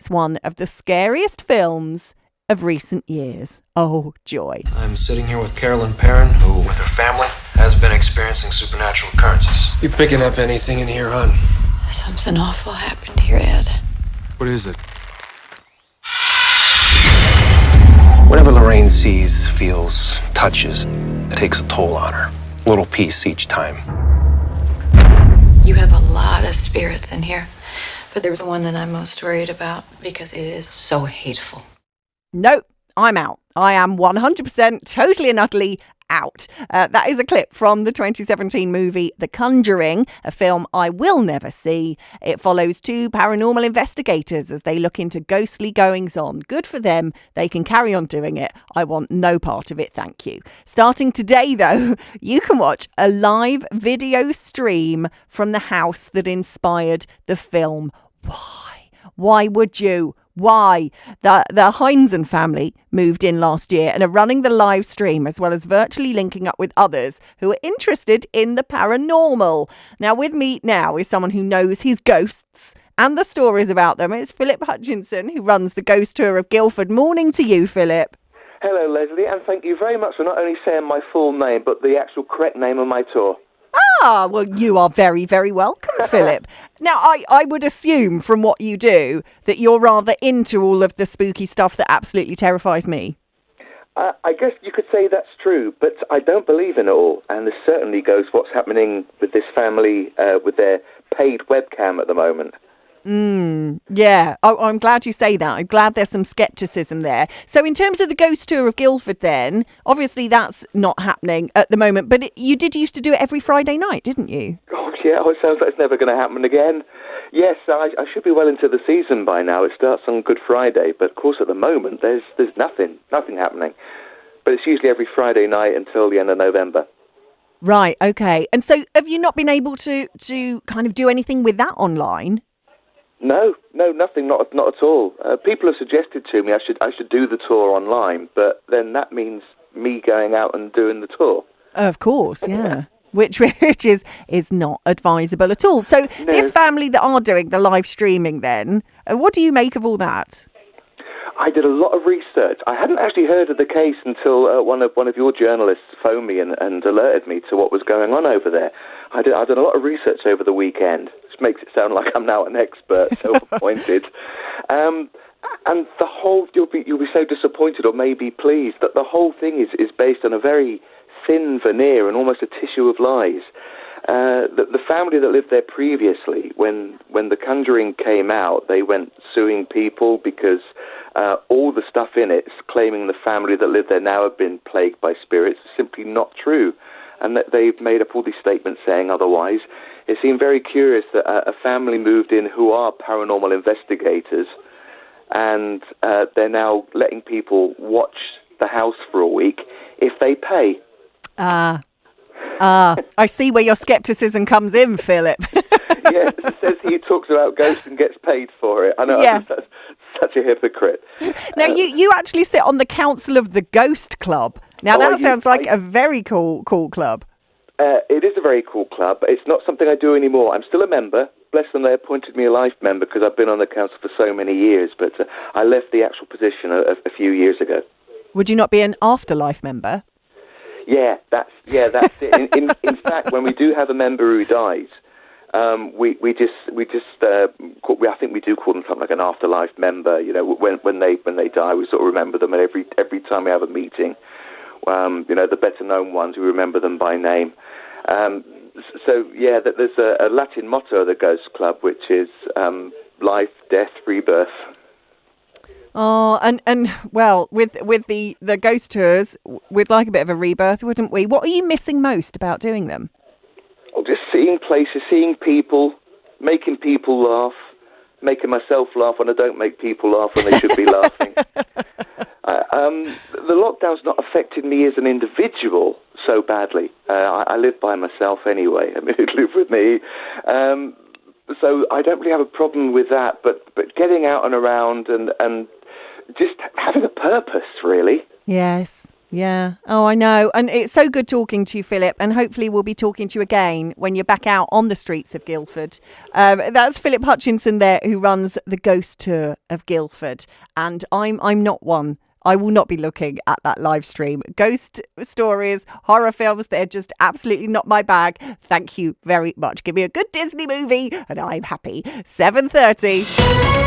it's one of the scariest films of recent years. Oh, joy. I'm sitting here with Carolyn Perrin, who, with her family, has been experiencing supernatural occurrences. You picking up anything in here, hon? Something awful happened here, Ed. What is it? Whatever Lorraine sees, feels, touches, it takes a toll on her. A little piece each time. You have a lot of spirits in here, but there's one that I'm most worried about because it is so hateful. Nope, I'm out. I am 100% totally and utterly out. That is a clip from the 2017 movie The Conjuring, a film I will never see. It follows two paranormal investigators as they look into ghostly goings-on. Good for them. They can carry on doing it. I want no part of it, thank you. Starting today, though, you can watch a live video stream from the house that inspired the film. Why? Why would you? Why? The Heinzen family moved in last year and are running the live stream as well as virtually linking up with others who are interested in the paranormal. Now, with me now is someone who knows his ghosts and the stories about them. It's Philip Hutchinson, who runs the ghost tour of Guildford. Morning to you, Philip. Hello, Leslie, and thank you very much for not only saying my full name, but the actual correct name of my tour. Ah, well, you are very, very welcome, Philip. Now, I would assume from what you do that you're rather into all of the spooky stuff that absolutely terrifies me. I guess you could say that's true, but I don't believe in it all. And this certainly goes what's happening with this family with their paid webcam at the moment. Yeah, I'm glad you say that. I'm glad there's some scepticism there. So in terms of the ghost tour of Guildford then, obviously that's not happening at the moment, but you did used to do it every Friday night, didn't you? Oh, yeah, it sounds like it's never going to happen again. Yes, I should be well into the season by now. It starts on Good Friday, but of course at the moment there's nothing happening. But it's usually every Friday night until the end of November. Right, okay. And so have you not been able to kind of do anything with that online? No, nothing, not at all. People have suggested to me I should do the tour online, but then that means me going out and doing the tour. Of course, yeah. Which is not advisable at all. So No. This family that are doing the live streaming then, what do you make of all that? I did a lot of research. I hadn't actually heard of the case until one of your journalists phoned me and alerted me to what was going on over there. I did a lot of research over the weekend, which makes it sound like I'm now an expert, self-appointed. And the whole, you'll be so disappointed or maybe pleased that the whole thing is based on a very thin veneer and almost a tissue of lies. The family that lived there previously, when The Conjuring came out, they went suing people because all the stuff in it claiming the family that lived there now have been plagued by spirits is simply not true, and that they've made up all these statements saying otherwise. It seemed very curious that a family moved in who are paranormal investigators, and they're now letting people watch the house for a week if they pay. I see where your scepticism comes in, Philip. Yeah, it says he talks about ghosts and gets paid for it. I know, yeah. That's such a hypocrite. Now, you actually sit on the council of the Ghost Club. Now, that sounds like a very cool club. It is a very cool club. It's not something I do anymore. I'm still a member. Bless them, they appointed me a life member because I've been on the council for so many years, but I left the actual position a few years ago. Would you not be an afterlife member? Yeah, that's it. In fact, when we do have a member who dies, we just I think we do call them something like an afterlife member. You know, when they die, we sort of remember them, and every time we have a meeting, the better known ones, we remember them by name. So yeah, there's a Latin motto of the Ghost Club, which is life, death, rebirth. Oh, and well, with the ghost tours, we'd like a bit of a rebirth, wouldn't we? What are you missing most about doing them? Well, just seeing places, seeing people, making people laugh, making myself laugh when I don't make people laugh when they should be laughing. The lockdown's not affected me as an individual so badly. I live by myself anyway. I mean, it live with me. So I don't really have a problem with that, but getting out and around and just having a purpose, really. Yes. Yeah. Oh, I know. And it's so good talking to you, Philip. And hopefully we'll be talking to you again when you're back out on the streets of Guildford. That's Philip Hutchinson there, who runs the Ghost Tour of Guildford. And I'm not one. I will not be looking at that live stream. Ghost stories, horror films, they're just absolutely not my bag. Thank you very much. Give me a good Disney movie and I'm happy. 7:30.